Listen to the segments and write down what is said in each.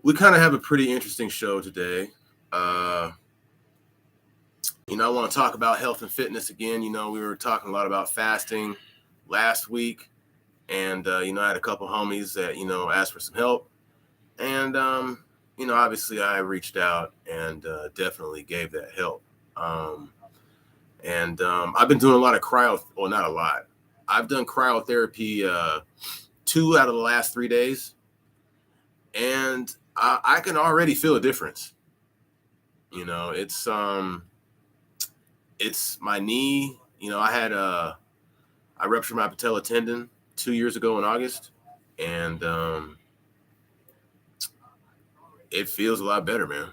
we kind of have a pretty interesting show today. Uh, I want to talk about health and fitness again. We were talking a lot about fasting last week, and I had a couple homies that asked for some help, and obviously I reached out and definitely gave that help. And I've been doing a lot of well, not a lot. I've done cryotherapy 2 out of the last 3 days, and I can already feel a difference. It's my knee. I ruptured my patella tendon 2 years ago in August, and it feels a lot better, man.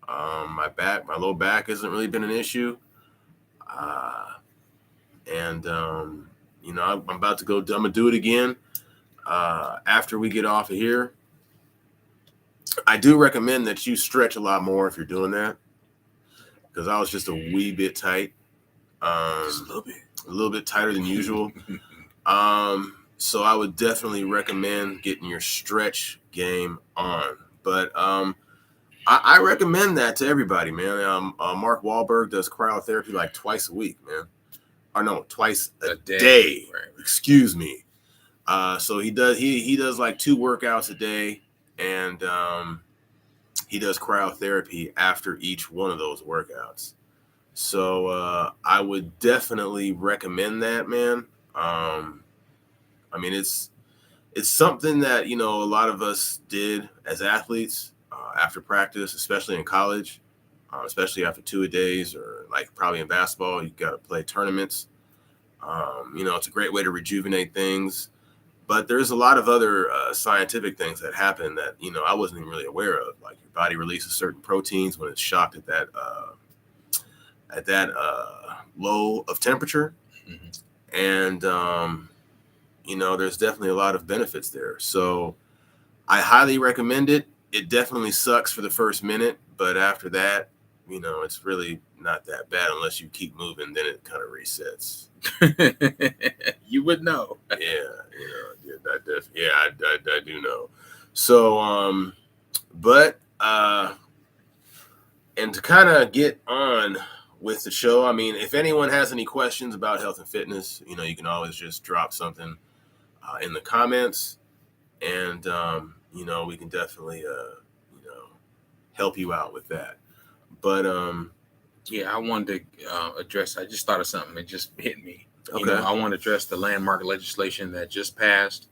My low back hasn't really been an issue, and I'm about to go. I'm gonna do it again after we get off of here. I do recommend that you stretch a lot more if you're doing that, because I was just a wee bit tight, Just a little bit tighter than usual. So I would definitely recommend getting your stretch game on. But I recommend that to everybody, man. Mark Wahlberg does cryotherapy like twice a week, man. Or no, twice a day. Right. Excuse me. So he does like 2 workouts a day, and he does cryotherapy after each one of those workouts. So I would definitely recommend that, man. It's something that a lot of us did as athletes after practice, especially in college, especially after 2-a-days, or like probably in basketball, you got to play tournaments. It's a great way to rejuvenate things. But there's a lot of other scientific things that happen that I wasn't even really aware of. Like your body releases certain proteins when it's shocked at that low of temperature, and there's definitely a lot of benefits there. So I highly recommend it. It definitely sucks for the first minute, but after that, it's really not that bad unless you keep moving. Then it kind of resets. You would know. I do know. So, but and to kind of get on with the show, if anyone has any questions about health and fitness, you can always just drop something in the comments, and we can definitely help you out with that. But I wanted to address. I just thought of something. It just hit me. Okay. I want to address the landmark legislation that just passed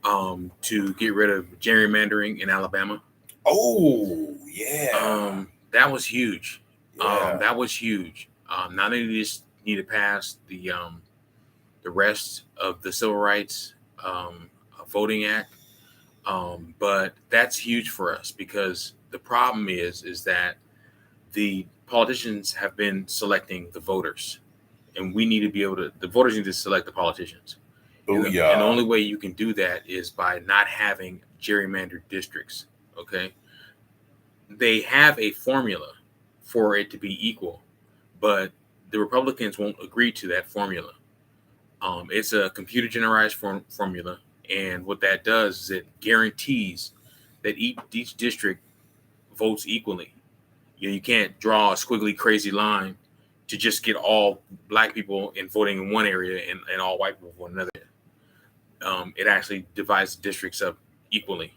to get rid of gerrymandering in Alabama. Oh yeah. That was huge. Yeah. That was huge. Not only just need to pass the rest of the Civil Rights Voting Act, but that's huge for us, because the problem is that the politicians have been selecting the voters, and we need to be able to. The voters need to select the politicians. Oh And yeah. the only way you can do that is by not having gerrymandered districts. Okay, they have a formula for it to be equal, but the Republicans won't agree to that formula. It's a computer generated formula, and what that does is it guarantees that each district votes equally. You can't draw a squiggly crazy line to just get all black people in voting in one area and all white people in another. It actually divides districts up equally.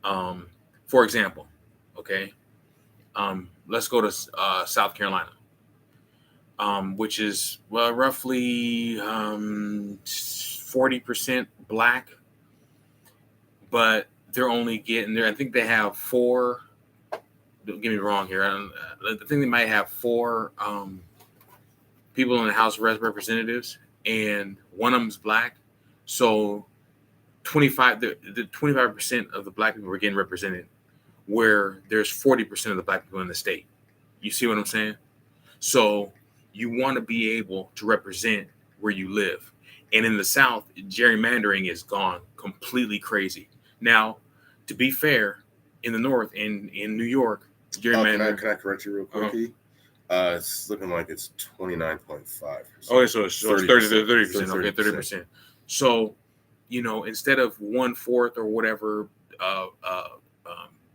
For example, okay, let's go to South Carolina, which is roughly 40% black, but they're only getting there. I think they have 4. Don't get me wrong here. I think they might have 4 people in the House of Representatives, and one of them's black. So 25% of the black people are getting represented, where there's 40% of the black people in the state. You see what I'm saying? So you want to be able to represent where you live. And in the South, gerrymandering is gone completely crazy. Now, to be fair, in the North, in New York, gerrymandering. Can I correct you real quick? It's looking like it's 29.5%. Oh, so it's 30%. Okay, 30%. So, instead of 1/4 or whatever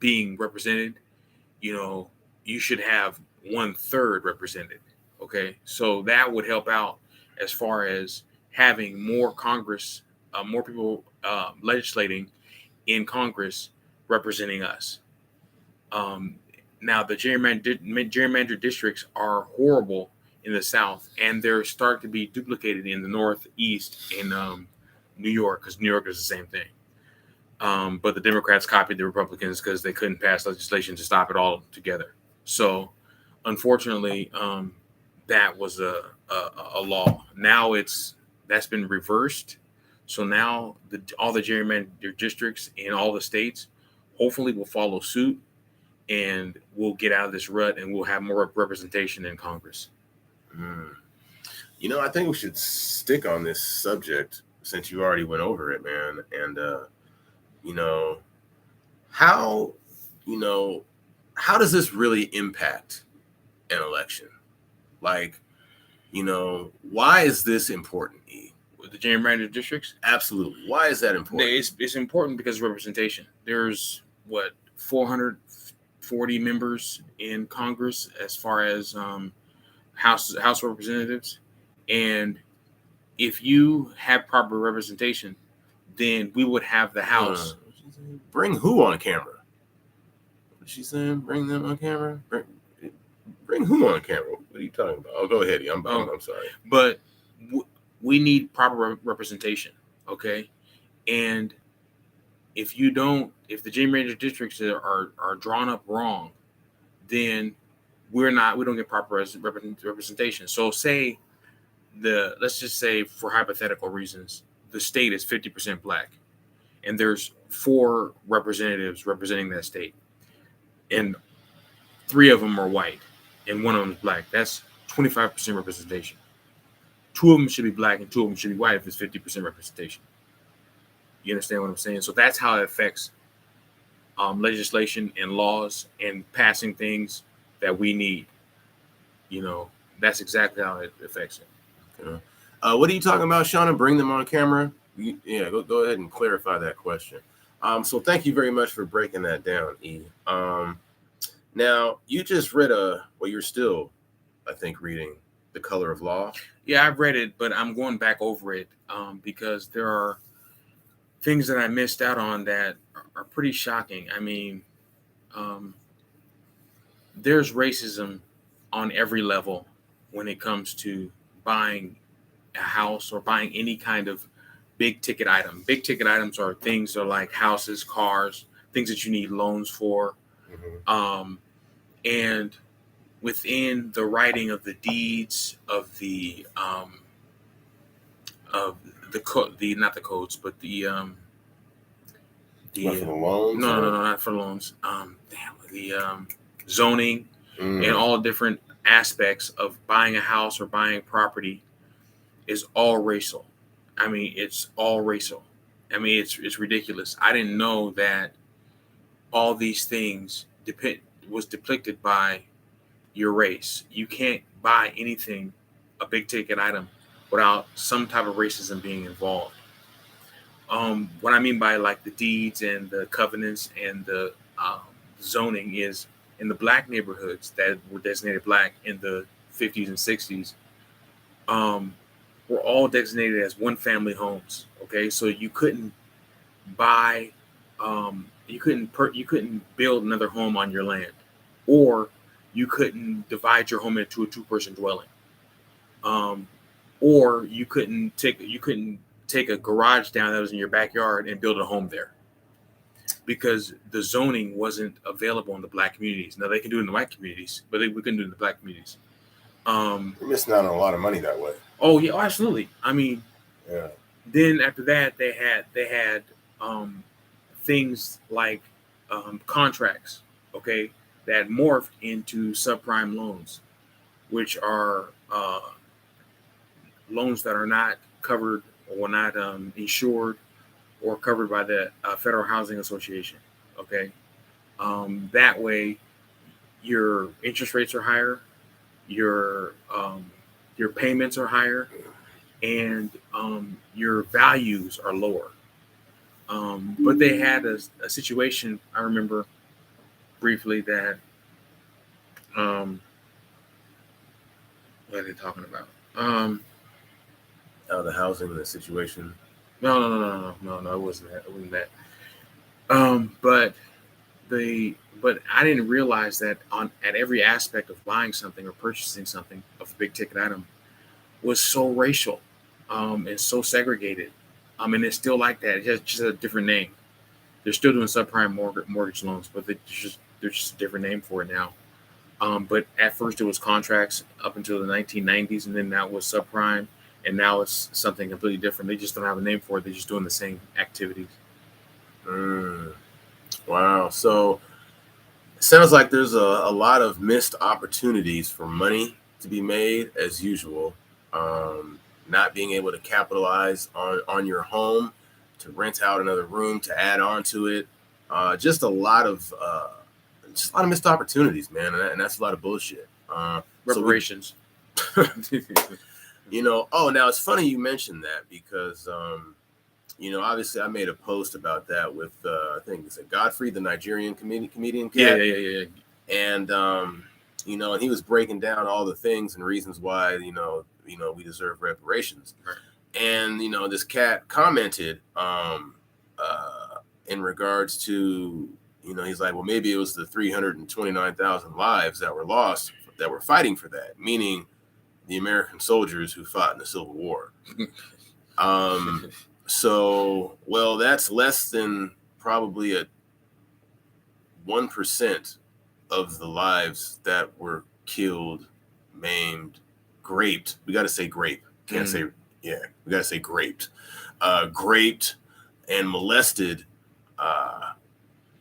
being represented, you should have 1/3 represented. Okay, so that would help out as far as having more Congress, more people legislating in Congress representing us. Um, Now, the gerrymandered districts are horrible in the South, and they're starting to be duplicated in the Northeast in New York, because New York is the same thing. But the Democrats copied the Republicans because they couldn't pass legislation to stop it all together. So, unfortunately, that was a law. Now that's been reversed. So now all the gerrymandered districts in all the states hopefully will follow suit, and we'll get out of this rut, and we'll have more representation in Congress. Mm. I think we should stick on this subject since you already went over it, man. And you know, how you know how does this really impact an election? Like, why is this important? E? With the gerrymandered districts, Absolutely. Why is that important? it's important because of representation. There's what 440 members in Congress as far as House representatives, and if you have proper representation, then we would have the House. Bring who on camera? What she saying? Bring them on camera? Bring who on camera? What are you talking about? Oh, go ahead. I'm sorry. But we need proper representation, okay? And if the gerrymandered districts are drawn up wrong, then we don't get proper representation. So let's just say, for hypothetical reasons, the state is 50% black, and there's 4 representatives representing that state, and 3 of them are white, and 1 of them is black. That's 25% representation. 2 of them should be black, and 2 of them should be white if it's 50% representation. You understand what I'm saying? So that's how it affects legislation and laws and passing things that we need. That's exactly how it affects it. What are you talking about, Shauna? Bring them on camera? Yeah, go ahead and clarify that question. So thank you very much for breaking that down, E. Now, you just read you're still, I think, reading The Color of Law. Yeah, I've read it, but I'm going back over it because there are things that I missed out on that are pretty shocking. I mean, there's racism on every level when it comes to buying a house or buying any kind of big ticket item. Big ticket items are things that are like houses, cars, things that you need loans for. Mm-hmm. And within the writing of the deeds of the not the codes, but the for the loans? No, not for loans. The zoning and all different aspects of buying a house or buying property is all racial. I mean, it's all racial. I mean, it's ridiculous. I didn't know that all these things was depicted by your race. You can't buy anything, a big ticket item, without some type of racism being involved. What I mean by like the deeds and the covenants and the zoning is in the black neighborhoods that were designated black in the 50s and 60s. Were all designated as one family homes. Okay, so you couldn't buy, you couldn't build another home on your land, or you couldn't divide your home into a 2-person dwelling, or you couldn't take a garage down that was in your backyard and build a home there, because the zoning wasn't available in the black communities. Now they can do it in the white communities, but we couldn't do it in the black communities. You're missing out on a lot of money that way. Oh yeah, absolutely. I mean, yeah. Then after that, they had things like contracts, okay, that morphed into subprime loans, which are loans that are not covered or not insured or covered by the Federal Housing Association. Okay, that way your interest rates are higher, your payments are higher, and your values are lower. But they had a situation, I remember, briefly that what are they talking about? The housing and the situation. No, it wasn't that. It wasn't that. But but I didn't realize that on at every aspect of buying something or purchasing something of a big ticket item was so racial, and so segregated. And it's still like that. It's just a different name. They're still doing subprime mortgage loans, but there's just a different name for it now. But at first it was contracts up until the 1990s, and then now it was subprime, and now it's something completely different. They just don't have a name for it. They're just doing the same activities. Wow. So it sounds like there's a lot of missed opportunities for money to be made as usual. Not being able to capitalize on your home, to rent out another room, to add on to it. Just a lot of missed opportunities, man, and that's a lot of bullshit. Reparations. Now it's funny you mentioned that because obviously I made a post about that with I think it's Godfrey, the Nigerian comedian cat. Yeah. And and he was breaking down all the things and reasons why we deserve reparations. Right. And this cat commented in regards to he's like, well, maybe it was the 329,000 lives that were lost that were fighting for that, meaning the American soldiers who fought in the Civil War. So, well, that's less than probably a 1% of the lives that were killed, maimed, graped. We got to say grape. Can't say, yeah, we got to say graped. Graped and molested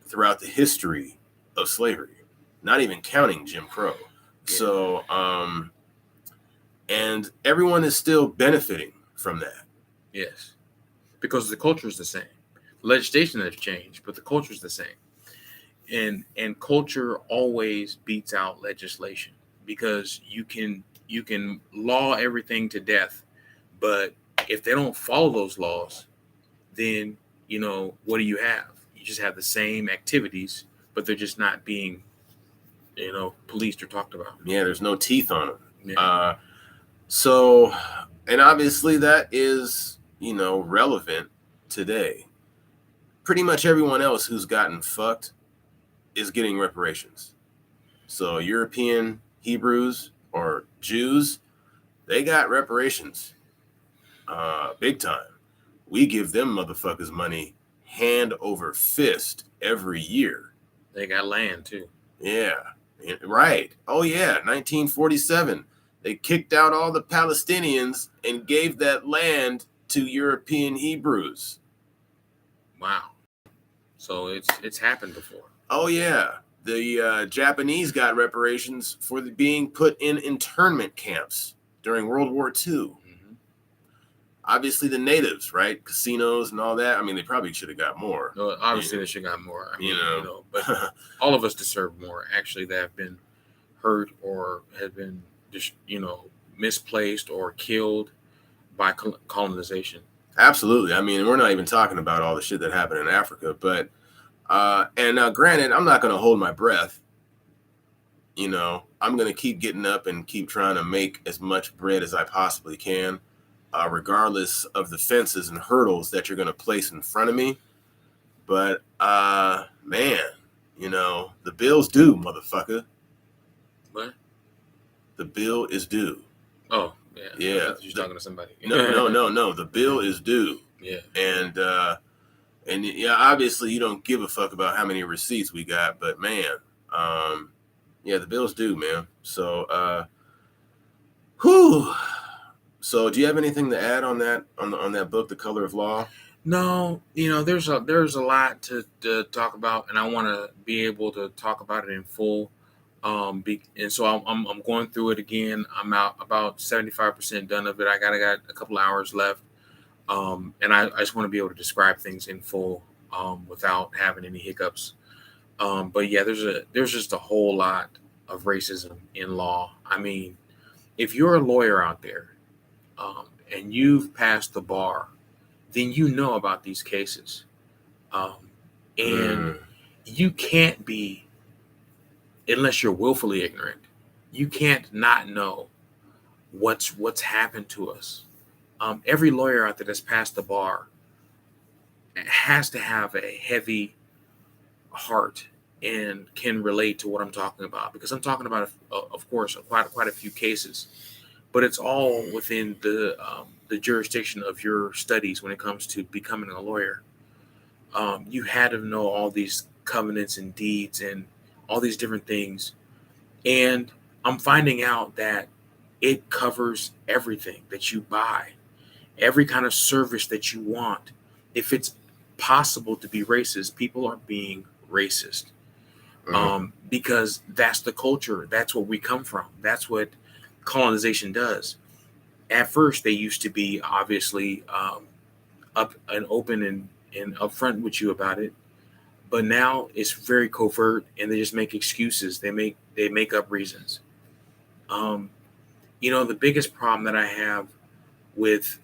throughout the history of slavery, not even counting Jim Crow. Yeah. So, and everyone is still benefiting from that. Yes. Because the culture is the same. Legislation has changed, but the culture is the same. And culture always beats out legislation, because you can law everything to death, but if they don't follow those laws, then what do you have? You just have the same activities, but they're just not being policed or talked about. Yeah, there's no teeth on them. Yeah. So, and obviously that is relevant today. Pretty much everyone else who's gotten fucked is getting reparations. So European Hebrews or Jews, they got reparations, big time. We give them motherfuckers money hand over fist every year. They got land too. Yeah, right. Oh yeah, 1947. They kicked out all the Palestinians and gave that land to European Hebrews. Wow. So it's happened before. Oh yeah. The Japanese got reparations for being put in internment camps during World War II. Mm-hmm. Obviously the natives, right? Casinos and all that. I mean, they probably should have got more. No, obviously they should have got more. I mean, but all of us deserve more, actually, that have been hurt or have been misplaced or killed by colonization. Absolutely. I mean, we're not even talking about all the shit that happened in Africa, but and now granted, I'm not going to hold my breath. I'm going to keep getting up and keep trying to make as much bread as I possibly can, regardless of the fences and hurdles that you're going to place in front of me. But man, the bill's due, motherfucker. What? The bill is due. Oh, yeah. Yeah. You're talking to somebody. No. The bill is due. Yeah. And yeah, obviously you don't give a fuck about how many receipts we got, but man, yeah, the bill's due, man. So, So, do you have anything to add on that on that book, The Color of Law? No, there's a lot to talk about, and I want to be able to talk about it in full. And so I'm going through it again. I'm out about 75% done of it. I got a couple hours left. And I just want to be able to describe things in full, without having any hiccups. But yeah, there's just a whole lot of racism in law. I mean, if you're a lawyer out there, and you've passed the bar, then you know about these cases. And you can't be unless you're willfully ignorant. You can't not know what's happened to us. Every lawyer out there that's passed the bar has to have a heavy heart and can relate to what I'm talking about, because I'm talking about, of course, quite a few cases, but it's all within the jurisdiction of your studies when it comes to becoming a lawyer. You had to know all these covenants and deeds and all these different things, and I'm finding out that it covers everything that you buy, every kind of service that you want. If it's possible to be racist, people are being racist, because that's the culture. That's what we come from. That's what colonization does. At first, they used to be obviously up and open and upfront with you about it, but now it's very covert, and they just make excuses. They make up reasons. Um, the biggest problem that I have with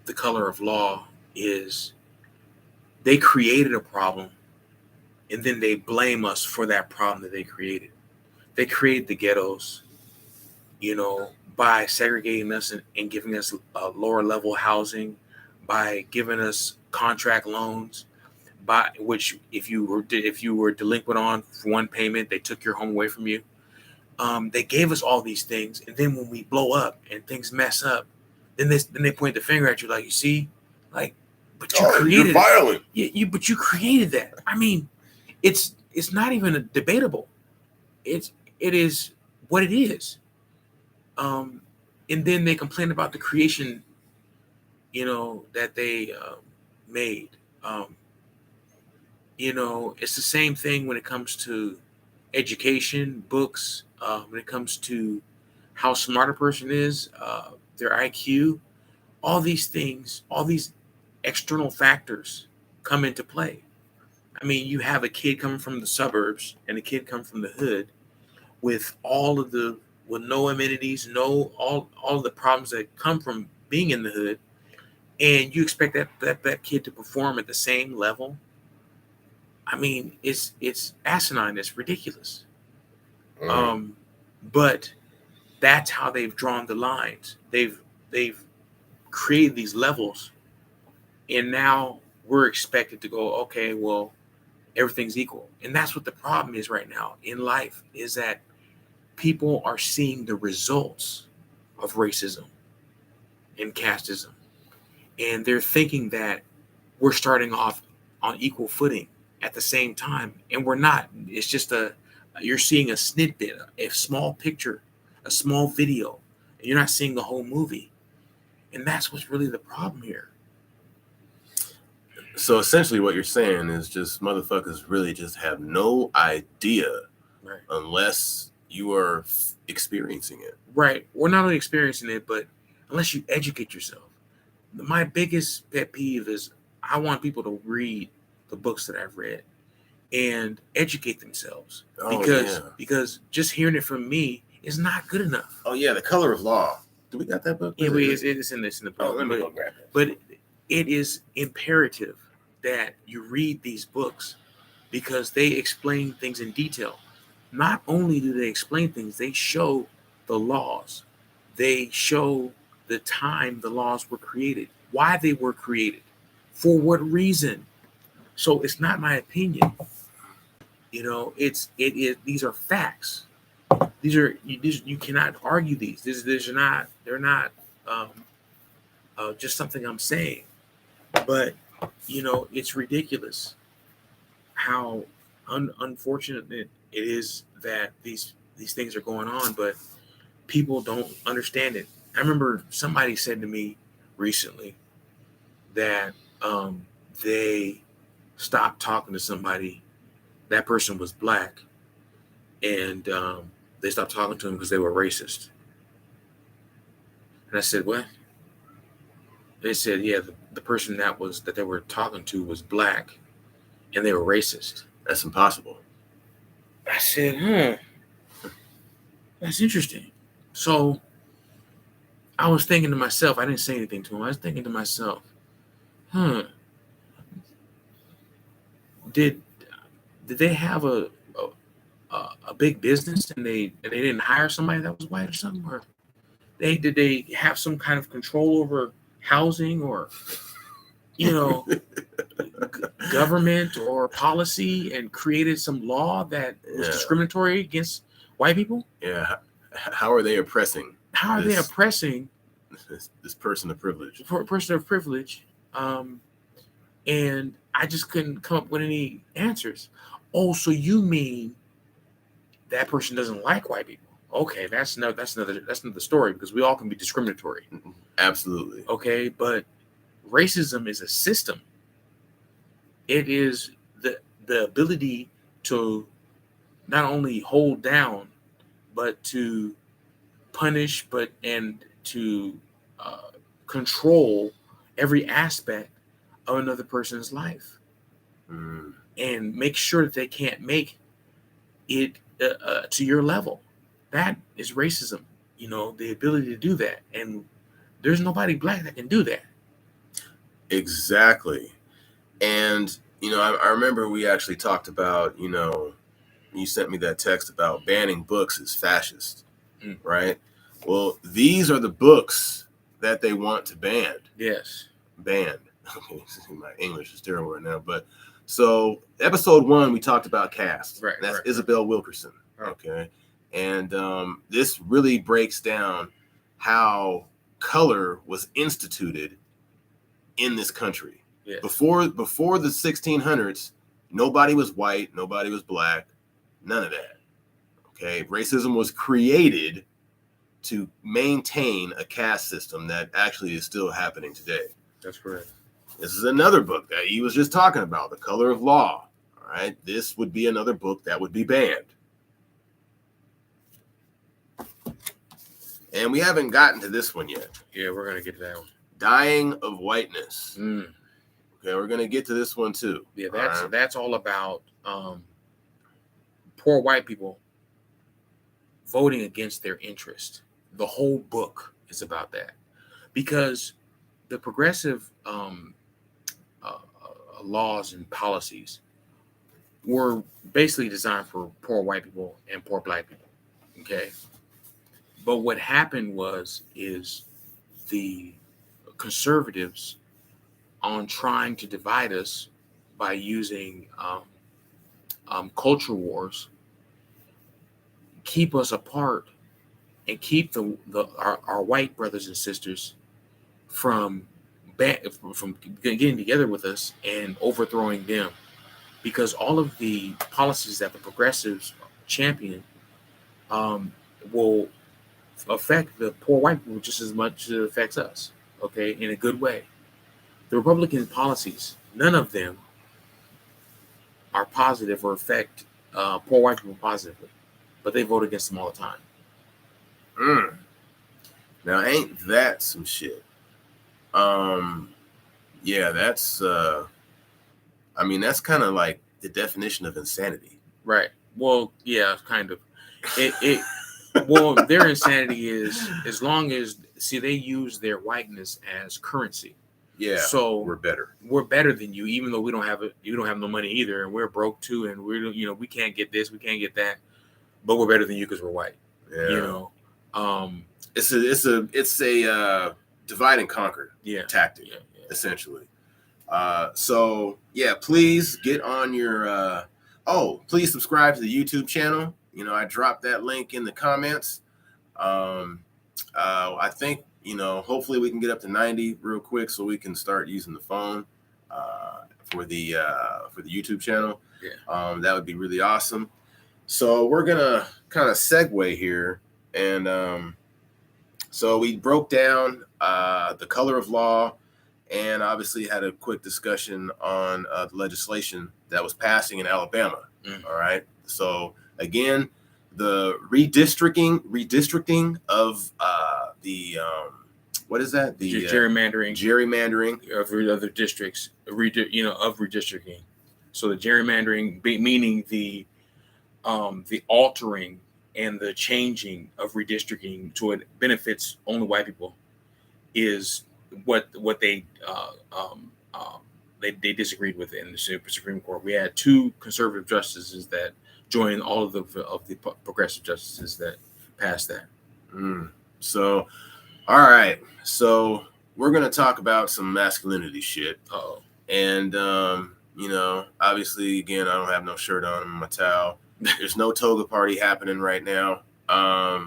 the color of law is they created a problem, and then they blame us for that problem that they created. They created the ghettos, by segregating us and giving us lower level housing, by giving us contract loans, by which if you were delinquent on one payment, they took your home away from you. They gave us all these things, and then when we blow up and things mess up, then they point the finger at you, like, you see, like, but you created you're violent. but you created that. I mean, it's not even debatable. It is what it is. Um, and then they complain about the creation, that they made. Um, it's the same thing when it comes to education, books, when it comes to how smart a person is, their IQ, all these things, all these external factors come into play. I mean, you have a kid coming from the suburbs and a kid coming from the hood with with no amenities, no all of the problems that come from being in the hood, and you expect that kid to perform at the same level. I mean, it's asinine, it's ridiculous. Um, but that's how they've drawn the lines. They've created these levels, and now we're expected to go, okay, well, everything's equal. And that's what the problem is right now in life, is that people are seeing the results of racism and casteism, and they're thinking that we're starting off on equal footing at the same time, and we're not. It's just you're seeing a snippet, a small picture, a small video, and you're not seeing the whole movie. And that's what's really the problem here. So essentially what you're saying is just motherfuckers really just have no idea, Right. Unless you are experiencing it. Right. We're not only experiencing it, but unless you educate yourself. My biggest pet peeve is I want people to read the books that I've read and educate themselves, because just hearing it from me is not good enough. Oh yeah, The Color of Law. Do we got that book? Yeah, it's in the book. Oh, let me go grab it. But it is imperative that you read these books, because they explain things in detail. Not only do they explain things, they show the laws. They show the time the laws were created, why they were created, for what reason. So it's not my opinion. It is. These are facts. You cannot argue these. They're not just something I'm saying. But it's ridiculous how unfortunate it is that these things are going on, but people don't understand it. I remember somebody said to me recently that they stopped talking to somebody. That person was black, and they stopped talking to him because they were racist. And I said, what? They said, yeah, the person that they were talking to was black, and they were racist. That's impossible. I said, that's interesting. So I was thinking to myself, I didn't say anything to him. I was thinking to myself, did they have a a big business and they didn't hire somebody that was white or something, or did they have some kind of control over housing or government or policy and created some law that was discriminatory against white people? Yeah. How are they oppressing? How are they oppressing this person of privilege? Person of privilege. And I just couldn't come up with any answers. Oh, so you mean that person doesn't like white people? Okay, that's another story, because we all can be discriminatory. Absolutely. Okay, but racism is a system. It is the ability to not only hold down, but to punish, and to control every aspect of another person's life, and make sure that they can't make it to your level. That is racism. The ability to do that, and there's nobody black that can do that. Exactly. And I remember we actually talked about, you sent me that text about banning books is fascist, right? Well, these are the books that they want to ban. Yes. Banned. Okay, my English is terrible right now, but so episode 1 we talked about caste. Right. That's Isabel Wilkerson. Right. Okay, and this really breaks down how color was instituted in this country. Yes. Before the 1600s, nobody was white, nobody was black, none of that. Okay, racism was created to maintain a caste system that actually is still happening today. That's correct. This is another book that he was just talking about, The Color of Law. All right, this would be another book that would be banned. And we haven't gotten to this one yet. Yeah, we're gonna get to that one. Dying of Whiteness. Okay, we're gonna get to this one too. Yeah, that's all about poor white people voting against their interest. The whole book is about that, because the progressive laws and policies were basically designed for poor white people and poor black people. Okay, but what happened is the conservatives, on trying to divide us by using culture wars, keep us apart and keep our white brothers and sisters from getting together with us and overthrowing them, because all of the policies that the progressives champion will affect the poor white people just as much as it affects us. Okay, in a good way. The Republican policies, none of them are positive or affect poor white people positively, but they vote against them all the time. Now, ain't that some shit? Yeah, that's that's kind of like the definition of insanity. Right. Well, yeah, kind of. Well, their insanity is, as long as, they use their whiteness as currency. Yeah. So we're better. We're better than you, even though we don't have you don't have no money either, and we're broke too, and we can't get this, we can't get that, but we're better than you because we're white. Yeah. It's a divide and conquer tactic, essentially. So yeah, please get on your please subscribe to the YouTube channel. I dropped that link in the comments. I think hopefully we can get up to 90 real quick so we can start using the phone for the YouTube channel. Yeah. That would be really awesome. So we're gonna kind of segue here, and so we broke down The Color of Law, and obviously had a quick discussion on the legislation that was passing in Alabama. All right. So again, the redistricting of the what is that? The gerrymandering of other districts, of redistricting. So the gerrymandering, meaning the altering and the changing of redistricting to it benefits only white people, is what they disagreed with in the Supreme Court. We had two conservative justices that join all of the progressive justices that passed that. So, all right. So we're gonna talk about some masculinity shit. Uh-oh. And obviously, again, I don't have no shirt on my towel. There's no toga party happening right now. But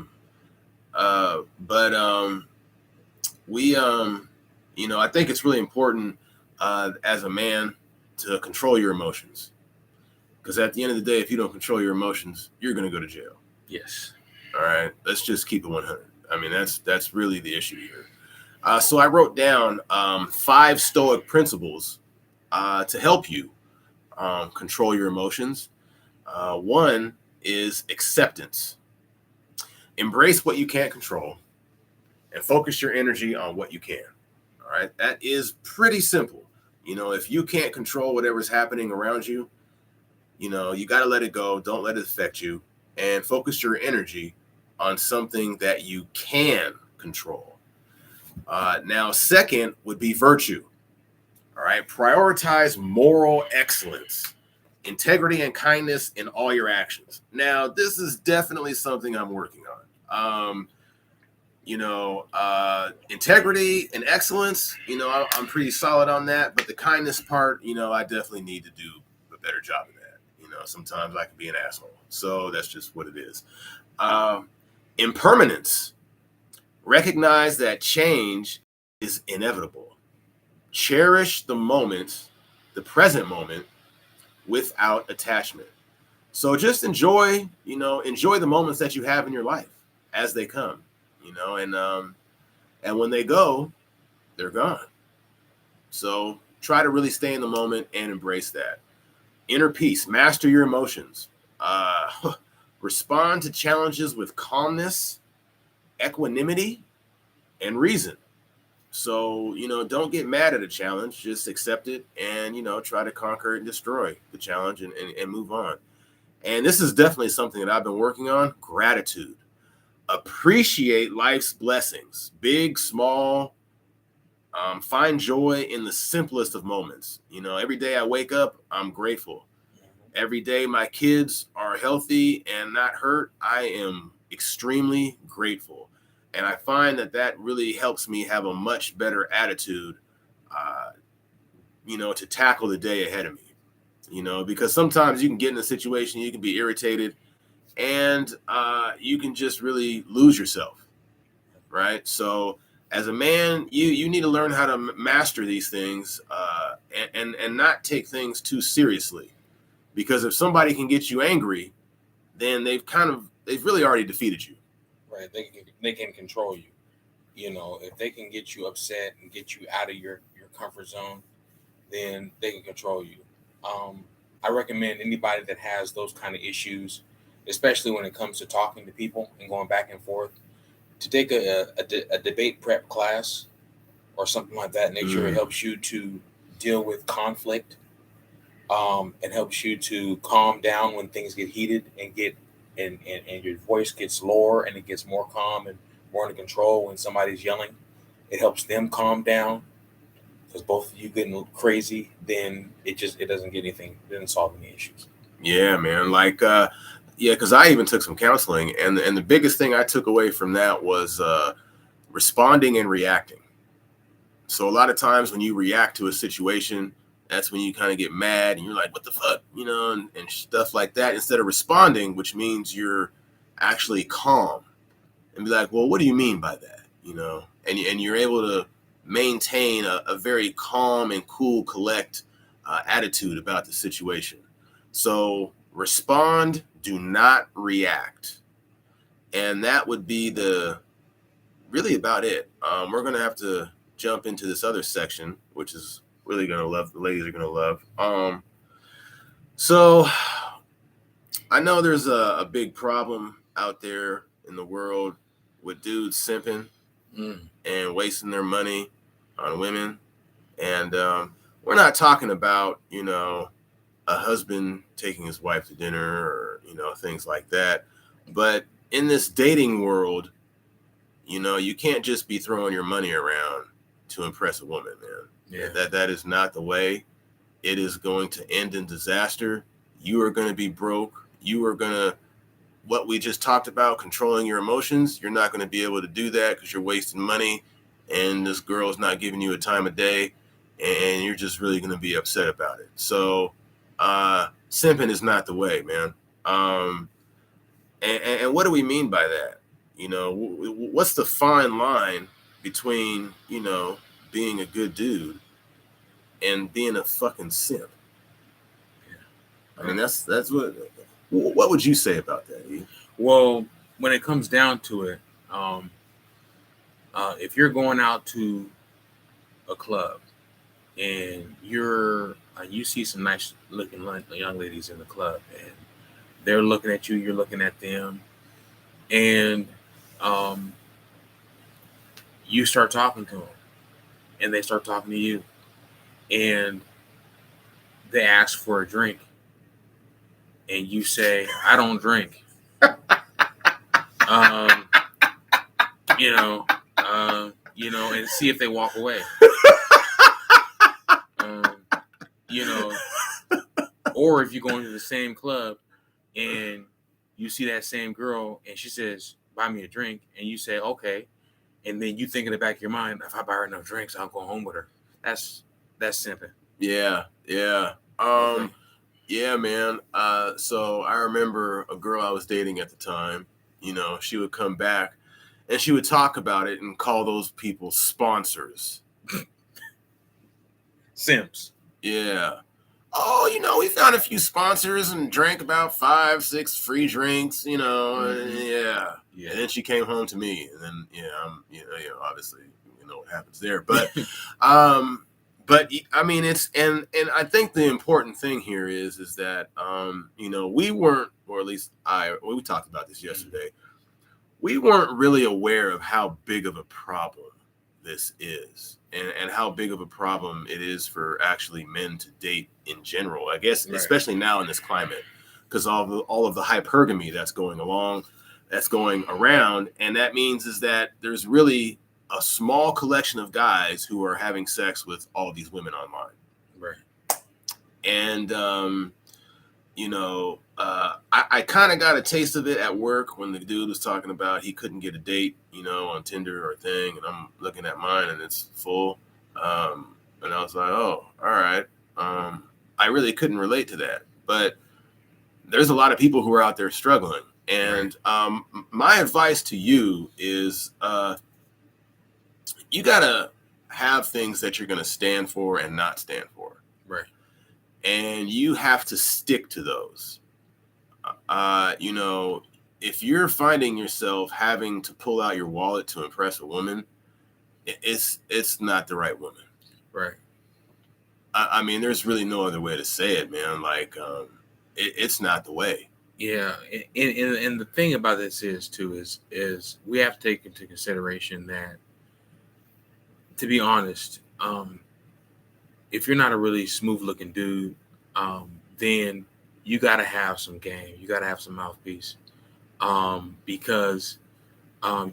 we I think it's really important as a man to control your emotions, because at the end of the day, if you don't control your emotions, you're gonna go to jail. Yes. All right, let's just keep it 100. I mean, that's really the issue here. So I wrote down 5 Stoic principles to help you control your emotions. One is acceptance. Embrace what you can't control and focus your energy on what you can. All right, that is pretty simple. If you can't control whatever's happening around you, you got to let it go. Don't let it affect you, and focus your energy on something that you can control. Now, second would be virtue. All right, prioritize moral excellence, integrity, and kindness in all your actions. Now, this is definitely something I'm working on. Integrity and excellence, I'm pretty solid on that, but the kindness part, I definitely need to do a better job of that. Sometimes I can be an asshole. So that's just what it is. Impermanence. Recognize that change is inevitable. Cherish the moment, the present moment, without attachment. So just enjoy the moments that you have in your life as they come, and when they go, they're gone. So try to really stay in the moment and embrace that. Inner peace, master your emotions. Respond to challenges with calmness, equanimity, and reason. So, don't get mad at a challenge, just accept it and, try to conquer and destroy the challenge and move on. And this is definitely something that I've been working on: gratitude. Appreciate life's blessings, big, small. Find joy in the simplest of moments. Every day I wake up, I'm grateful. Every day my kids are healthy and not hurt, I am extremely grateful. And I find that really helps me have a much better attitude, to tackle the day ahead of me. Because sometimes you can get in a situation, you can be irritated, and you can just really lose yourself, right? So as a man, you need to learn how to master these things and not take things too seriously. Because if somebody can get you angry, then they've really already defeated you. Right. They can control you. If they can get you upset and get you out of your comfort zone, then they can control you. I recommend anybody that has those kind of issues, especially when it comes to talking to people and going back and forth, to take a debate prep class or something like that nature. It helps you to deal with conflict. It helps you to calm down when things get heated and and your voice gets lower and it gets more calm and more under control when somebody's yelling. It helps them calm down, because both of you getting crazy, then it doesn't get anything, it doesn't solve any issues. Yeah, man. Because I even took some counseling, and the biggest thing I took away from that was responding and reacting. So a lot of times when you react to a situation, that's when you kind of get mad and you're like, what the fuck, and stuff like that, instead of responding, which means you're actually calm and be like, well, what do you mean by that? And you're able to maintain a very calm and cool, collect attitude about the situation. So respond, do not react. And that would be really about it. We're going to have to jump into this other section, which is really going to love, the ladies are going to love. So I know there's a big problem out there in the world with dudes simping and wasting their money on women. And we're not talking about, a husband taking his wife to dinner or, things like that. But in this dating world, you can't just be throwing your money around to impress a woman, man. Yeah. That is not the way. It is going to end in disaster. You are going to be broke. you are gonna, what we just talked about, controlling your emotions, you're not going to be able to do that because you're wasting money and this girl's not giving you a time of day, and you're just really going to be upset about it. So simping is not the way, man. And what do we mean by that? You know, what's the fine line between, you know, being a good dude and being a fucking simp? I mean, that's what would you say about that, E? Well, when it comes down to it, if you're going out to a club and you see some nice looking young ladies in the club, and they're looking at you, you're looking at them, and you start talking to them, and they start talking to you, and they ask for a drink, and you say, "I don't drink." um, and see if they walk away. You know, or if you go into the same club and you see that same girl and she says, "Buy me a drink," and you say, "Okay," and then you think in the back of your mind, "If I buy her enough drinks, I'll go home with her." That's simping. Yeah. Okay. Yeah, man. So I remember a girl I was dating at the time, you know, she would come back and she would talk about it and call those people sponsors. Simps. Yeah. Oh, you know, we found a few sponsors and drank about 5, 6 free drinks, you know. Mhm. Yeah. And then she came home to me, and then obviously, you know what happens there. But but I mean, it's and I think the important thing here is that you know, we weren't, or at least we talked about this yesterday. We weren't really aware of how big of a problem this is, and how big of a problem it is for actually men to date in general. I guess, Right. especially now in this climate, because all of the hypergamy that's going around, and that means is that there's really a small collection of guys who are having sex with all of these women online. Right. And you know, I kind of got a taste of it at work when the dude was talking about he couldn't get a date, you know, on Tinder or thing, and I'm looking at mine and it's full. And I was like, oh, all right. I really couldn't relate to that, but there's a lot of people who are out there struggling. And my advice to you is you got to have things that you're going to stand for and not stand for. Right. And you have to stick to those. You know, if you're finding yourself having to pull out your wallet to impress a woman, it's not the right woman. Right. I mean, there's really no other way to say it, man. Like, it's not the way. Yeah, and the thing about this is we have to take into consideration that, to be honest, if you're not a really smooth looking dude, then you got to have some game. You got to have some mouthpiece, because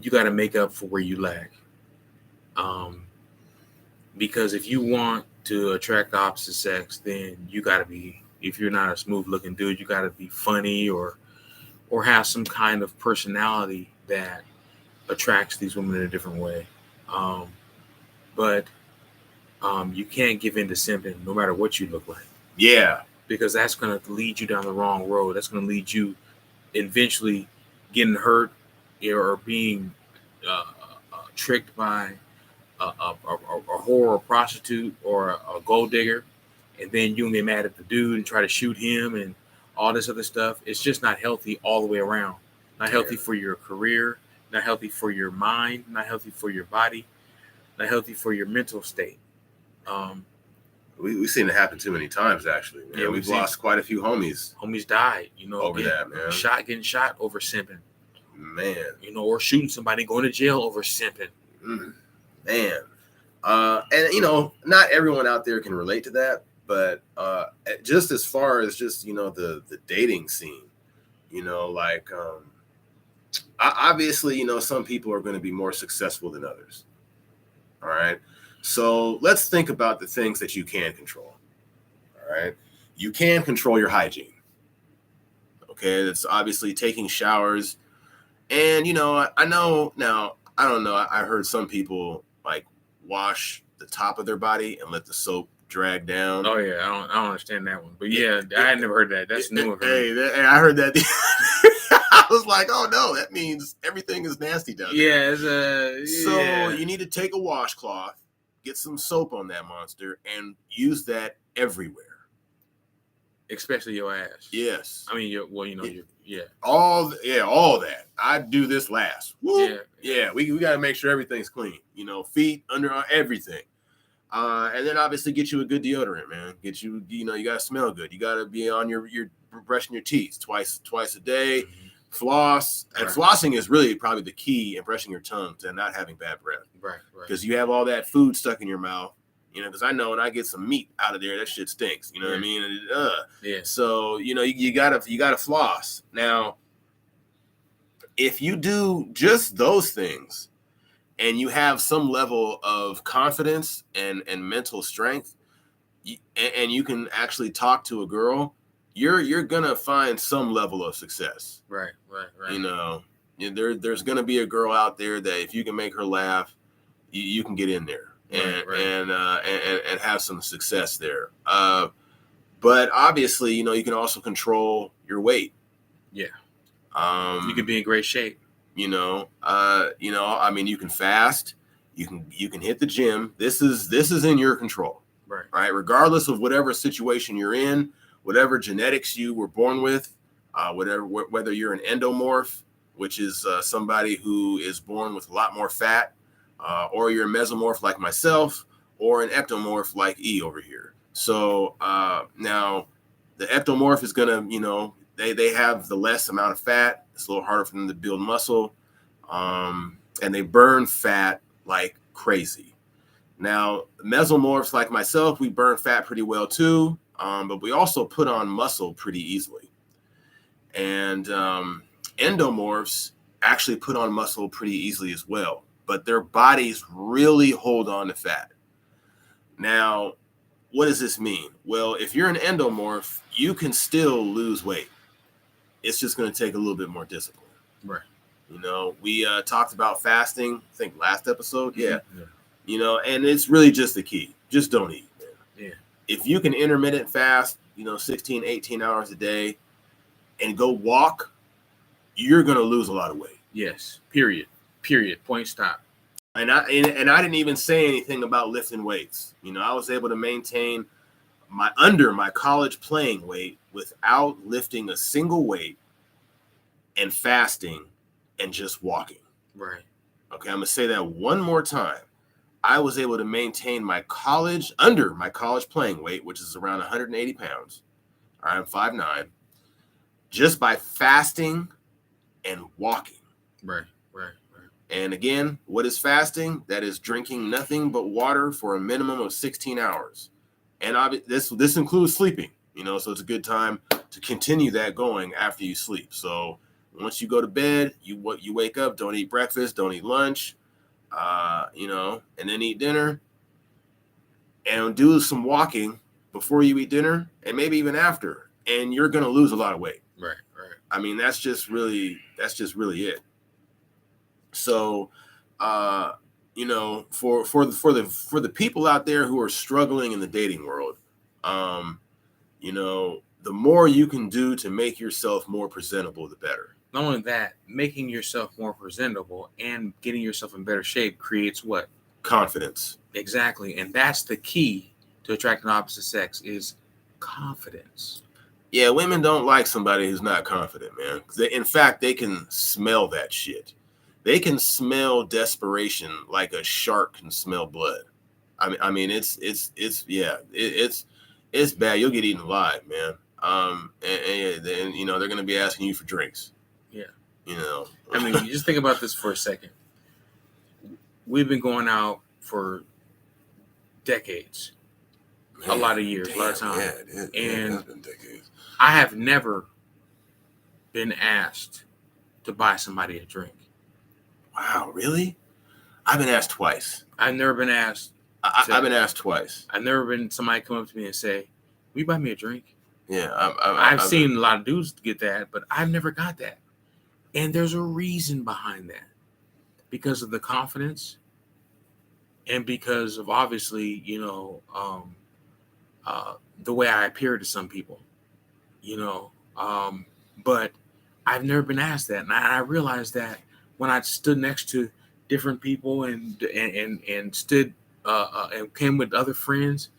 you got to make up for where you lack. Because if you want to attract the opposite sex, then you got to be. If you're not a smooth looking dude, you got to be funny or have some kind of personality that attracts these women in a different way. But you can't give in to simping no matter what you look like. Yeah. Because that's going to lead you down the wrong road. That's going to lead you eventually getting hurt or being tricked by a whore or prostitute or a gold digger. And then you can get mad at the dude and try to shoot him and all this other stuff. It's just not healthy all the way around. Not healthy for your career, not healthy for your mind, not healthy for your body, not healthy for your mental state. We've seen it happen too many times, actually. Man. Yeah, we've lost quite a few homies. Homies died, you know, over that, man. Getting shot over simping. Man. You know, or shooting somebody, going to jail over simping. Man. And, you know, not everyone out there can relate to that. But just as far as just, you know, the dating scene, you know, like obviously, you know, some people are going to be more successful than others. All right. So let's think about the things that you can control. All right. You can control your hygiene. Okay, that's obviously taking showers. And I know now. I don't know. I heard some people like wash the top of their body and let the soap drag down. Oh yeah, I don't understand that one. But yeah, I had never heard that. That's new one for me. Hey, I heard that. I was like, oh no, that means everything is nasty down there. Yeah, So you need to take a washcloth, get some soap on that monster, and use that everywhere. Especially your ass. Yes. I mean, All that. I do this last. Woo. Yeah. We got to make sure everything's clean. Feet, underarm, everything. And then obviously get you a good deodorant, man. Get you, you got to smell good. You got to be on your brushing your teeth twice a day. Mm-hmm. Floss. And flossing is really probably the key in brushing your tongue to not having bad breath. Right. Because you have all that food stuck in your mouth. Because I know when I get some meat out of there, that shit stinks. You know what I mean? Yeah. So you gotta floss. Now, if you do just those things, and you have some level of confidence and mental strength, and you can actually talk to a girl, you're gonna find some level of success. Right. There's gonna be a girl out there that if you can make her laugh, you can get in there. And have some success there. But obviously, you can also control your weight. Yeah. You can be in great shape. I mean, you can fast. You can hit the gym. This is in your control. Right. Regardless of whatever situation you're in, whatever genetics you were born with, whether you're an endomorph, which is somebody who is born with a lot more fat. Or you're a mesomorph like myself, or an ectomorph like E over here. So now the ectomorph is gonna, they have the less amount of fat. It's a little harder for them to build muscle, and they burn fat like crazy. Now mesomorphs like myself, we burn fat pretty well too, but we also put on muscle pretty easily. And endomorphs actually put on muscle pretty easily as well. But their bodies really hold on to fat. Now, what does this mean? Well, if you're an endomorph, you can still lose weight. It's just going to take a little bit more discipline. Right. We talked about fasting, I think last episode. Yeah. And it's really just the key. Just don't eat, man. Yeah. If you can intermittent fast, 16, 18 hours a day and go walk, you're going to lose a lot of weight. Yes. Period. Point stop. And I didn't even say anything about lifting weights. I was able to maintain my college playing weight without lifting a single weight and fasting and just walking. Right. Okay, I'm gonna say that one more time. I was able to maintain my college playing weight, which is around 180 pounds. I'm 5'9", just by fasting and walking. Right. And again, what is fasting? That is drinking nothing but water for a minimum of 16 hours. And this includes sleeping, so it's a good time to continue that going after you sleep. So once you go to bed, you wake up, don't eat breakfast, don't eat lunch, and then eat dinner and do some walking before you eat dinner and maybe even after. And you're going to lose a lot of weight. Right. I mean, that's just really it. So, for the people out there who are struggling in the dating world, the more you can do to make yourself more presentable, the better. Not only that, making yourself more presentable and getting yourself in better shape creates what? Confidence. Exactly. And that's the key to attracting the opposite sex is confidence. Yeah, women don't like somebody who's not confident, man. In fact, they can smell that shit. They can smell desperation like a shark can smell blood. I mean, it's bad. You'll get eaten alive, man. And they're gonna be asking you for drinks. Yeah. I mean, you just think about this for a second. We've been going out for decades, a lot of years, a lot of time, and it's been decades. I have never been asked to buy somebody a drink. Wow, really? I've been asked twice. I've never been asked. I've been asked twice. I've never been somebody come up to me and say, "Will you buy me a drink?" Yeah, I've seen a lot of dudes get that, but I've never got that. And there's a reason behind that, because of the confidence and because of obviously, the way I appear to some people, you know. But I've never been asked that, and I realized that when I stood next to different people and stood and came with other friends,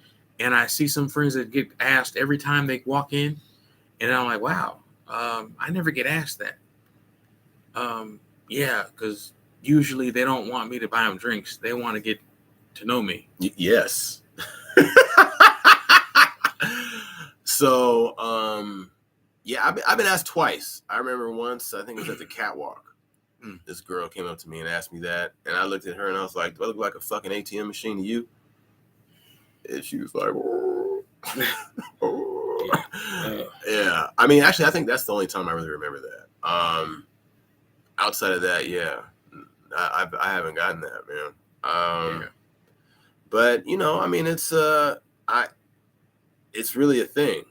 and I see some friends that get asked every time they walk in, and I'm like, wow, I never get asked that. Yeah, because usually they don't want me to buy them drinks; they want to get to know me. Yes. So, yeah, I've been asked twice. I remember once, I think it was at the catwalk. This girl came up to me and asked me that, and I looked at her and I was like, "Do I look like a fucking ATM machine to you?" And she was like, "Oh." Yeah. I mean, actually, I think that's the only time I really remember that. Outside of that, yeah, I haven't gotten that, man. Yeah. But I mean, it's really a thing,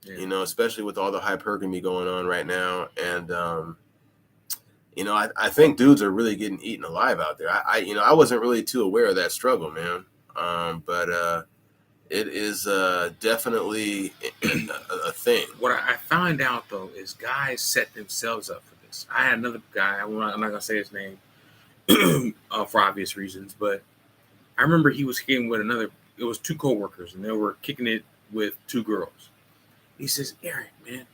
Yeah. Especially with all the hypergamy going on right now, and I think dudes are really getting eaten alive out there. I wasn't really too aware of that struggle, man. But it is definitely a thing. What I find out though is guys set themselves up for this. I had another guy. I'm not gonna say his name for obvious reasons, but I remember he was kicking with another. It was two coworkers, and they were kicking it with two girls. He says, "Eric, man,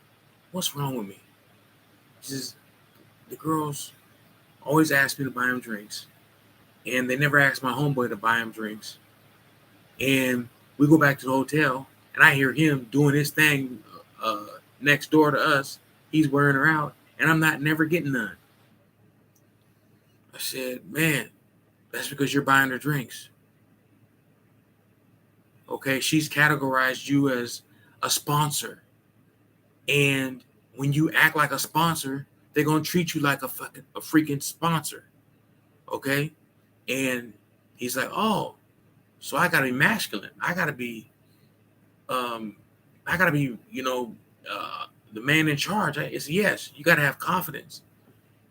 what's wrong with me?" He says, "The girls always ask me to buy them drinks, and they never asked my homeboy to buy him drinks. And we go back to the hotel, and I hear him doing his thing next door to us. He's wearing her out, and I'm not never getting none." I said, "Man, that's because you're buying her drinks. Okay, she's categorized you as a sponsor, and when you act like a sponsor, they're gonna treat you like a freaking sponsor. Okay?" And he's like, "Oh, so I gotta be masculine. Um, I gotta be, the man in charge." It's yes, you gotta have confidence,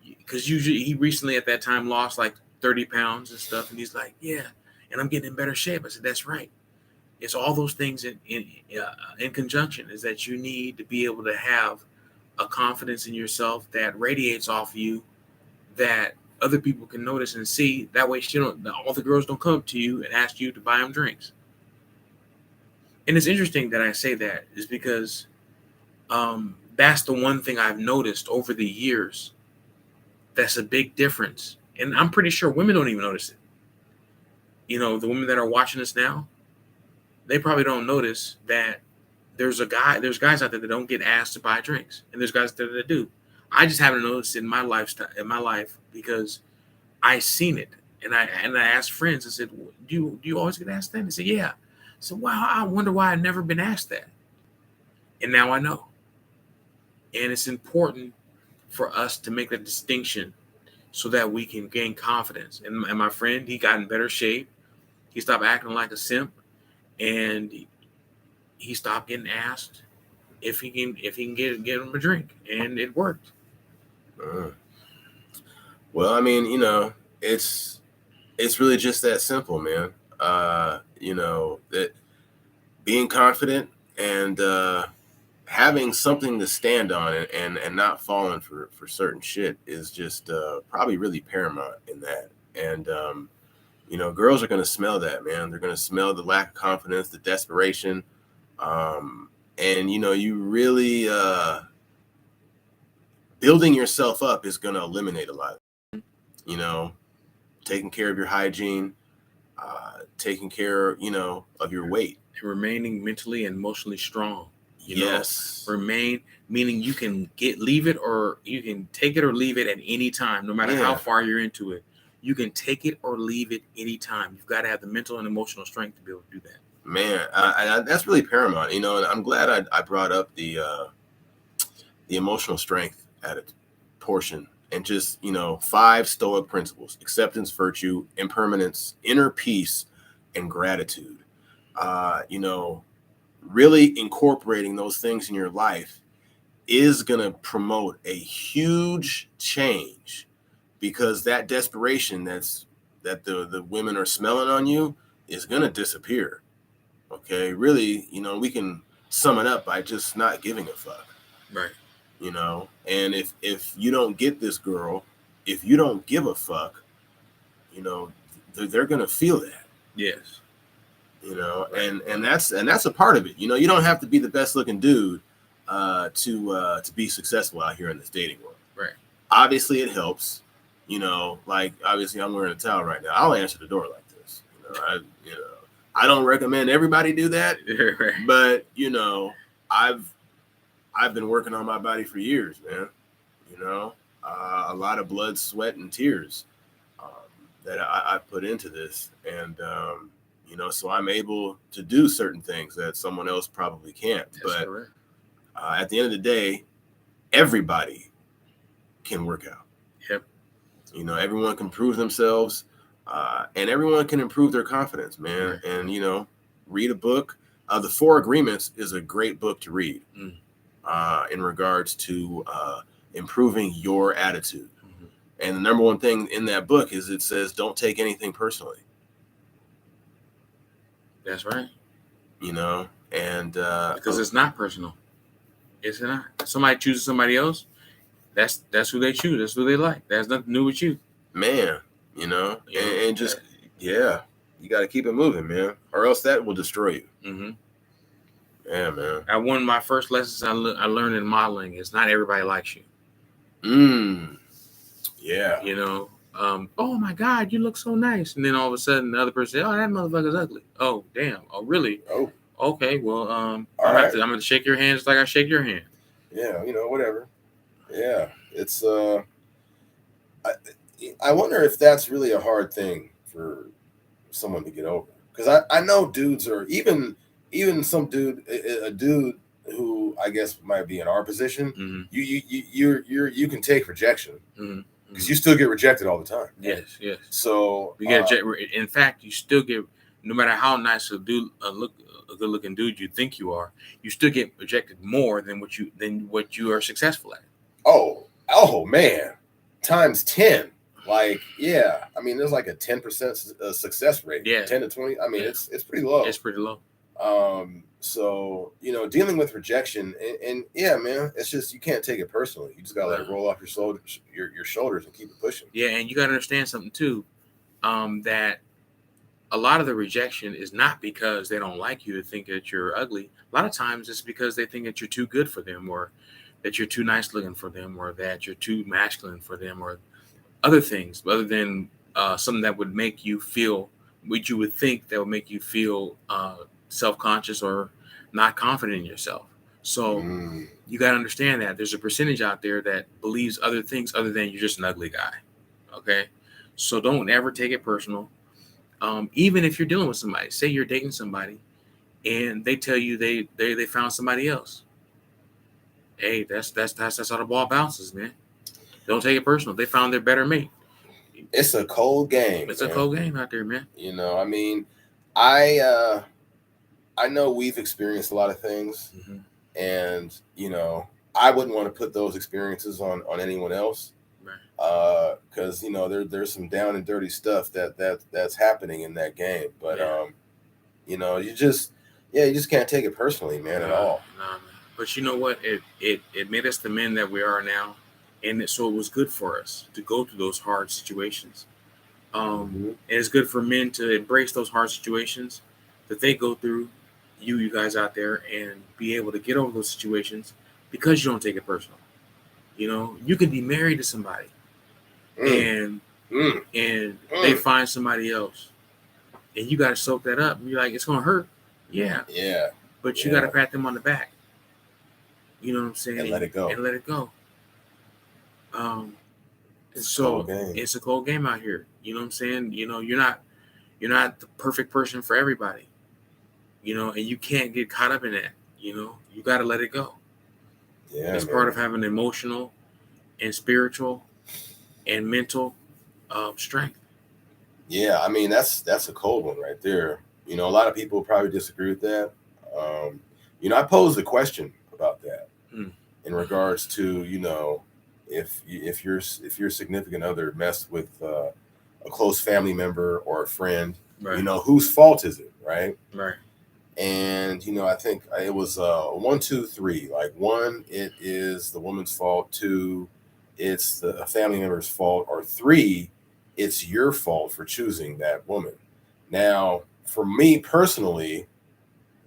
because usually he recently at that time lost like 30 pounds and stuff, and he's like, "Yeah, and I'm getting in better shape." I said, "That's right. It's all those things in conjunction, is that you need to be able to have a confidence in yourself that radiates off you, that other people can notice and see. That way, all the girls don't come up to you and ask you to buy them drinks." And it's interesting that I say that, is because that's the one thing I've noticed over the years. That's a big difference, and I'm pretty sure women don't even notice it. The women that are watching us now, they probably don't notice that there's guys out there that don't get asked to buy drinks, and there's guys out there that do. I just haven't noticed it in my life, because I seen it, and I asked friends. I said, "Do you always get asked that?" They said, "Yeah." So wow, I wonder why I've never been asked that, and now I know. And it's important for us to make that distinction so that we can gain confidence. And my friend, he got in better shape. He stopped acting like a simp, and he stopped getting asked if he can get him a drink, and it worked. Well, I mean, it's really just that simple, man. That being confident and having something to stand on, and not falling for certain shit is just probably really paramount in that. And girls are going to smell that, man. They're going to smell the lack of confidence, the desperation, and you really building yourself up is going to eliminate a lot. Taking care of your hygiene, taking care of your weight, and remaining mentally and emotionally strong. Yes. Remain, meaning you can leave it, or you can take it or leave it at any time, no matter how far you're into it. You can take it or leave it anytime. You've got to have the mental and emotional strength to be able to do that. Man, that's really paramount, and I'm glad I brought up the emotional strength at its portion, and just 5 Stoic principles: acceptance, virtue, impermanence, inner peace, and gratitude. really incorporating those things in your life is going to promote a huge change, because that desperation that the women are smelling on you is going to disappear. Okay, really, we can sum it up by just not giving a fuck. Right. And if you don't get this girl, if you don't give a fuck, they're going to feel that. Yes. Right. And that's a part of it. You don't have to be the best looking dude to be successful out here in this dating world. Right. Obviously it helps. Like obviously I'm wearing a towel right now. I'll answer the door like this. I don't recommend everybody do that. Right. But I've been working on my body for years, man. A lot of blood, sweat, and tears that I put into this, and so I'm able to do certain things that someone else probably can't. That's but correct. At the end of the day, everybody can work out. Yep. Everyone can prove themselves, and everyone can improve their confidence, man. Right. And read a book. The 4 Agreements is a great book to read in regards to improving your attitude. Mm-hmm. And the number one thing in that book is it says, don't take anything personally. That's right. And because it's not personal. It's not. If somebody chooses somebody else, that's who they choose. That's who they like. That has nothing to do with you. Man, and just, yeah, you got to keep it moving, man, or else that will destroy you. Mm-hmm. Yeah, man. One of my first lessons I learned in modeling is not everybody likes you. Yeah. Oh my God, you look so nice. And then all of a sudden the other person says, oh, that motherfucker's ugly. Oh, damn. Oh, really? Oh. Okay, well, I'm gonna shake your hand just like I shake your hand. Yeah, whatever. Yeah. It's I wonder if that's really a hard thing for someone to get over. Because I know dudes, or even some dude, a dude who I guess might be in our position, mm-hmm. you can take rejection. Mm-hmm. Because you still get rejected all the time. Yes. So you get in fact, you still get, no matter how nice a good-looking dude you think you are, you still get rejected more than what you are successful at. Oh man, times 10. Like, yeah, I mean, there's like a 10% success rate. Yeah, 10 to 20. I mean, it's pretty low. It's pretty low. So dealing with rejection, and yeah, man, it's just, you can't take it personally. You just gotta let it roll off your shoulders and keep it pushing. Yeah, and you gotta understand something too, that a lot of the rejection is not because they don't like you to think that you're ugly. A lot of times it's because they think that you're too good for them, or that you're too nice looking for them, or that you're too masculine for them, or other things other than something that would make you feel what you would think that would make you feel self-conscious or not confident in yourself. So you got to understand that there's a percentage out there that believes other things other than you're just an ugly guy. Okay, so don't ever take it personal. Even if you're dealing with somebody, say you're dating somebody and they tell you they found somebody else. Hey, that's how the ball bounces, man. Don't take it personal. They found their better mate. It's a cold game. It's a cold game out there, man. I mean, I know we've experienced a lot of things, and I wouldn't want to put those experiences on anyone else, right? Because there's some down and dirty stuff that's happening in that game. But you just can't take it personally, man, at all. Nah, man. But you know what? It made us the men that we are now. And so it was good for us to go through those hard situations. And it's good for men to embrace those hard situations that they go through, you guys out there, and be able to get over those situations because you don't take it personal. You can be married to somebody and they find somebody else, and you got to soak that up. And you're like, it's going to hurt. Yeah. But you got to pat them on the back. You know what I'm saying? And let it go. It's a cold game out here. You know what I'm saying? You're not the perfect person for everybody. And you can't get caught up in that. You got to let it go. Yeah, it's part of having emotional and spiritual and mental strength. Yeah, I mean that's a cold one right there. A lot of people probably disagree with that. I posed a question about that Mm. in regards to, if your significant other messed with a close family member or a friend, Right. whose fault is it, right? Right. And I think it was 1, 2, 3. Like, 1, it is the woman's fault. 2, it's the family member's fault. Or 3, it's your fault for choosing that woman. Now, for me personally,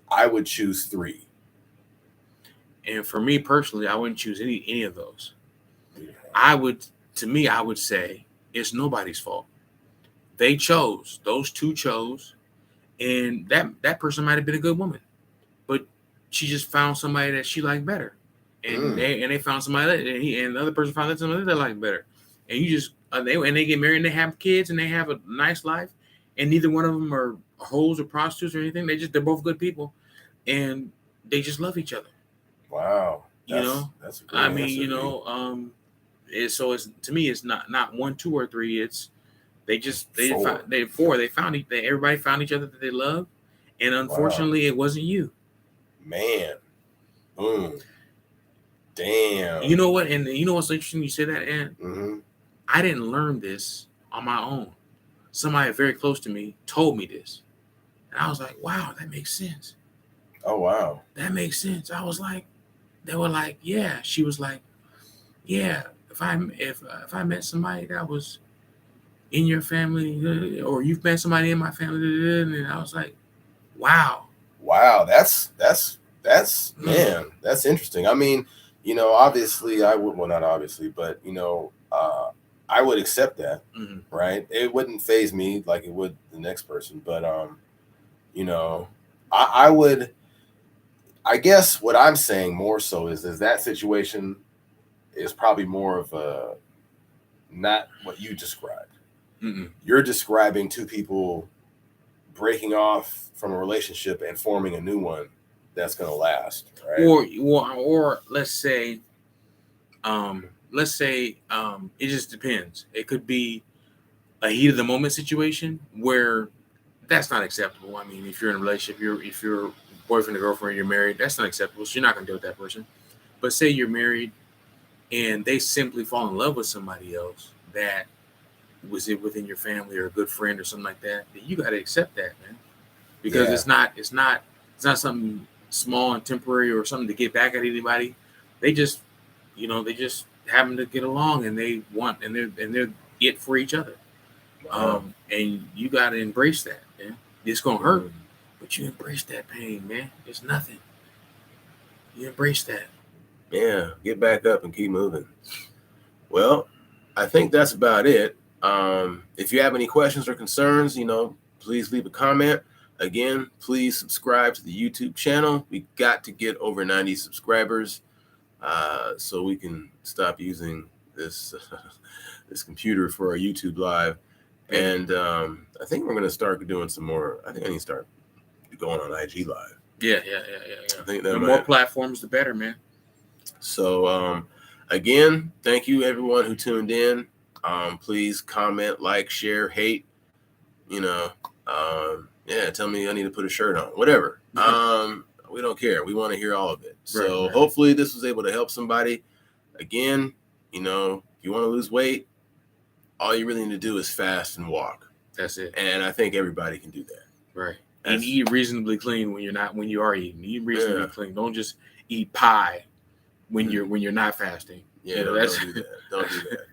I would choose 3. And for me personally, I wouldn't choose any of those. Yeah. I would say it's nobody's fault. They chose. Those two chose, and that person might have been a good woman, but she just found somebody that she liked better, and they found somebody that and the other person found somebody they liked better, and you just they get married and they have kids and they have a nice life, and neither one of them are hoes or prostitutes or anything. They're both good people, and they just love each other. Wow. That's a great answer. It's to me, it's not 1, 2, or 3. It's they 4. Everybody found each other that they love, and unfortunately, It wasn't you. Man, boom, damn. You know what? And you know what's interesting? You say that, and Mm-hmm. I didn't learn this on my own. Somebody very close to me told me this, and I was like, "Wow, that makes sense." Oh wow, that makes sense. I was like, they were like, "Yeah." She was like, "Yeah, if I met somebody that was in your family, or you've met somebody in my family," and I was like, "Wow, that's man, that's interesting." I mean, obviously, I would, well, not obviously, but I would accept that, right? It wouldn't phase me like it would the next person, but I would. I guess what I'm saying more so is that situation is probably more of a not what you described. You're describing two people breaking off from a relationship and forming a new one that's going to last, right? Or let's say it just depends. It could be a heat of the moment situation where that's not acceptable. I mean, if you're in a relationship, if you're boyfriend or girlfriend, you're married, that's not acceptable. So you're not going to deal with that person. But say you're married and they simply fall in love with somebody else that was it within your family or a good friend or something like that, then you got to accept that, man, because it's not something small and temporary or something to get back at anybody. They just happen to get along and they're it for each other. And you got to embrace that, man. It's gonna hurt, but you embrace that pain, man. It's nothing. You embrace that. Yeah, get back up and keep moving. Well, I think that's about it. If you have any questions or concerns, please leave a comment. Again, please subscribe to the YouTube channel. We got to get over 90 subscribers so we can stop using this this computer for our YouTube live. And I think we're going to start doing some more. I think I need to start going on IG live. Yeah. I think the more platforms, the better, man. So, again, thank you everyone who tuned in. Please comment, like, share, hate. Tell me I need to put a shirt on, whatever. We don't care. We want to hear all of it. So hopefully this was able to help somebody. Again, if you want to lose weight, all you really need to do is fast and walk. That's it. And I think everybody can do that. Right. And eat reasonably clean when you are eating. Eat reasonably clean. Don't just eat pie when you're not fasting. Yeah, don't do that. Don't do that.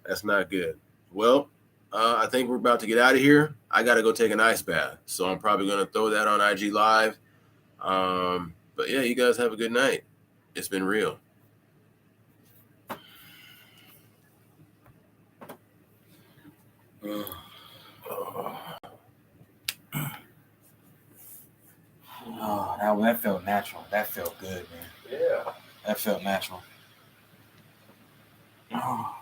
That's not good. Well, I think we're about to get out of here. I got to go take an ice bath, so I'm probably going to throw that on IG Live. But yeah, you guys have a good night. It's been real. Oh, that felt natural. That felt good, man. Yeah. That felt natural. Oh.